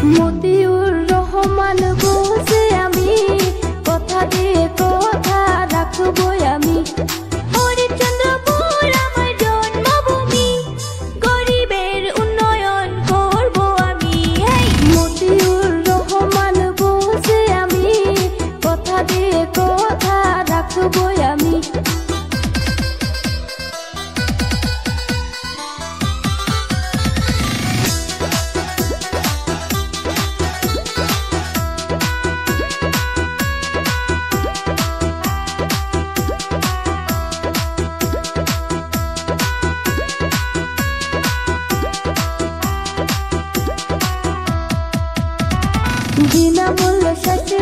মতিউর রহমান বলছে আমি কথা দিয়ে কথা রাখবই আমি। হরিশ্চন্দ্রপুর আমার জন্মভূমি, গরিবের উন্নয়ন করব আমি। মতিউর রহমান বলছে আমি কথা দিয়ে কথা রাখবই আমি। বিনামূল্য স্বাস্থ্য